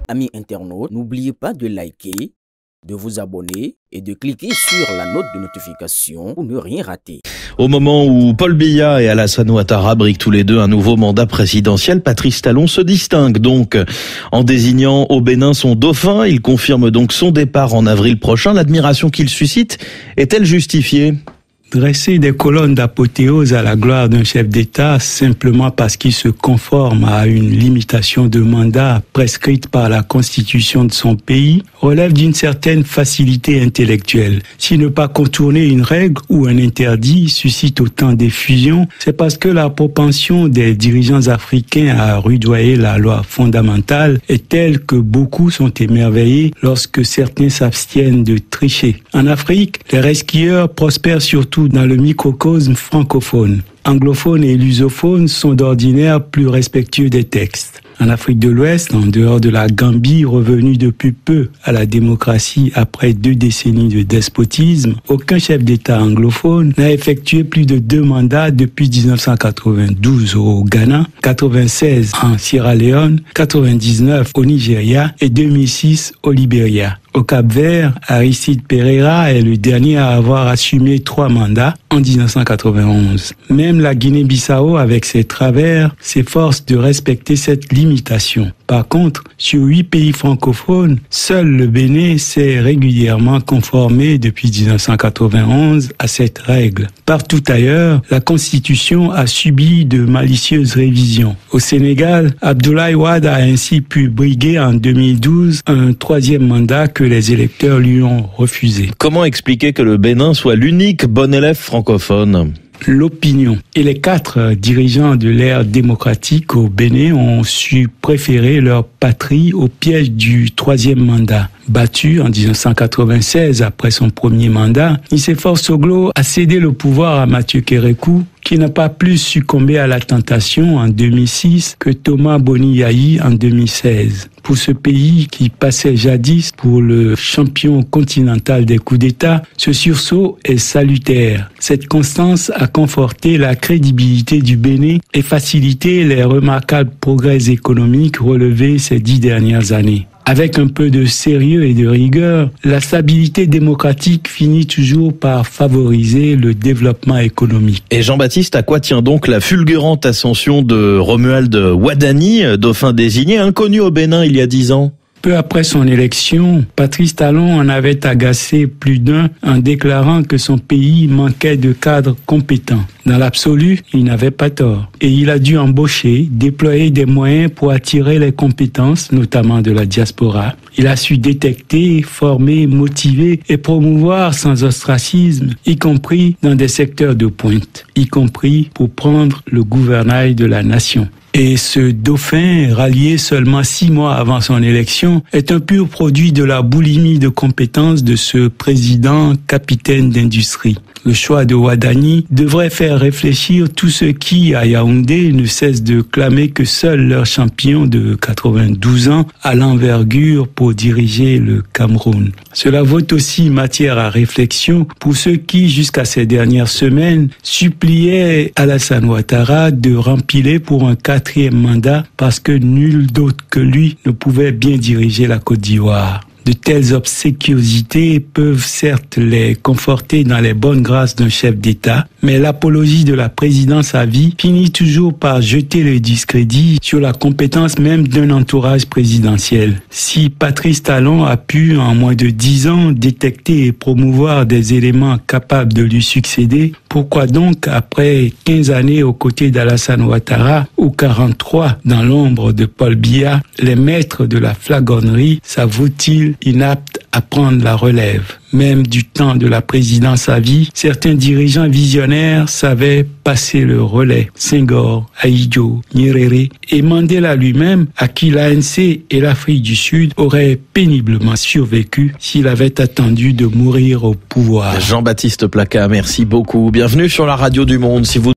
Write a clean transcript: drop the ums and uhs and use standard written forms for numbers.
Amis internautes, n'oubliez pas de liker, de vous abonner et de cliquer sur la note de notification pour ne rien rater. Au moment où Paul Biya et Alassane Ouattara briquent tous les deux un nouveau mandat présidentiel, Patrice Talon se distingue donc en désignant au Bénin son dauphin. Il confirme donc son départ en avril prochain. L'admiration qu'il suscite est-elle justifiée ? Dresser des colonnes d'apothéose à la gloire d'un chef d'État simplement parce qu'il se conforme à une limitation de mandat prescrite par la constitution de son pays relève d'une certaine facilité intellectuelle. Si ne pas contourner une règle ou un interdit suscite autant d'effusion, c'est parce que la propension des dirigeants africains à rudoyer la loi fondamentale est telle que beaucoup sont émerveillés lorsque certains s'abstiennent de tricher. En Afrique, les resquilleurs prospèrent surtout dans le microcosme francophone. Anglophones et lusophones sont d'ordinaire plus respectueux des textes. En Afrique de l'Ouest, en dehors de la Gambie, revenue depuis peu à la démocratie après 2 décennies de despotisme, aucun chef d'État anglophone n'a effectué plus de 2 mandats depuis 1992 au Ghana, 96 en Sierra Leone, 99 au Nigeria et 2006 au Libéria. Au Cap-Vert, Aristide Pereira est le dernier à avoir assumé 3 mandats en 1991. Même la Guinée-Bissau, avec ses travers, s'efforce de respecter cette limitation. Par contre, sur 8 pays francophones, seul le Bénin s'est régulièrement conformé depuis 1991 à cette règle. Partout ailleurs, la Constitution a subi de malicieuses révisions. Au Sénégal, Abdoulaye Wade a ainsi pu briguer en 2012 un 3e mandat que les électeurs lui ont refusé. Comment expliquer que le Bénin soit l'unique bon élève francophone ? L'opinion. Et les 4 dirigeants de l'ère démocratique au Bénin ont su préférer leur patrie au piège du 3e mandat. Battu en 1996 après son premier mandat, Nicéphore Soglo a cédé le pouvoir à Mathieu Kérékou, qui n'a pas plus succombé à la tentation en 2006 que Thomas Boni Yayi en 2016. Pour ce pays qui passait jadis pour le champion continental des coups d'État, ce sursaut est salutaire. Cette constance a conforté la crédibilité du Bénin et facilité les remarquables progrès économiques relevés ces 10 dernières années. Avec un peu de sérieux et de rigueur, la stabilité démocratique finit toujours par favoriser le développement économique. Et Jean-Baptiste, à quoi tient donc la fulgurante ascension de Romuald Wadani, dauphin désigné, inconnu au Bénin il y a 10 ans ? Peu après son élection, Patrice Talon en avait agacé plus d'un en déclarant que son pays manquait de cadres compétents. Dans l'absolu, il n'avait pas tort. Et il a dû embaucher, déployer des moyens pour attirer les compétences, notamment de la diaspora. Il a su détecter, former, motiver et promouvoir sans ostracisme, y compris dans des secteurs de pointe, y compris pour prendre le gouvernail de la nation. Et ce dauphin, rallié seulement 6 mois avant son élection, est un pur produit de la boulimie de compétences de ce président capitaine d'industrie. Le choix de Wadani devrait faire réfléchir tous ceux qui, à Yaoundé, ne cessent de clamer que seul leur champion de 92 ans a l'envergure pour diriger le Cameroun. Cela vaut aussi matière à réflexion pour ceux qui, jusqu'à ces dernières semaines, suppliaient Alassane Ouattara de rempiler pour un 4e mandat parce que nul d'autre que lui ne pouvait bien diriger la Côte d'Ivoire. De telles obséquiosités peuvent certes les conforter dans les bonnes grâces d'un chef d'État, mais l'apologie de la présidence à vie finit toujours par jeter le discrédit sur la compétence même d'un entourage présidentiel. Si Patrice Talon a pu, en moins de 10 ans, détecter et promouvoir des éléments capables de lui succéder, pourquoi donc, après 15 années aux côtés d'Alassane Ouattara ou 43 dans l'ombre de Paul Biya, les maîtres de la flagornerie s'avouent-ils inaptes à prendre la relève? Même du temps de la présidence à vie, certains dirigeants visionnaires savaient passer le relais. Senghor, Ahidjo, Nyerere et Mandela lui-même, à qui l'ANC et l'Afrique du Sud auraient péniblement survécu s'il avait attendu de mourir au pouvoir. Jean-Baptiste Placat, merci beaucoup. Bienvenue sur la radio du Monde. Si vous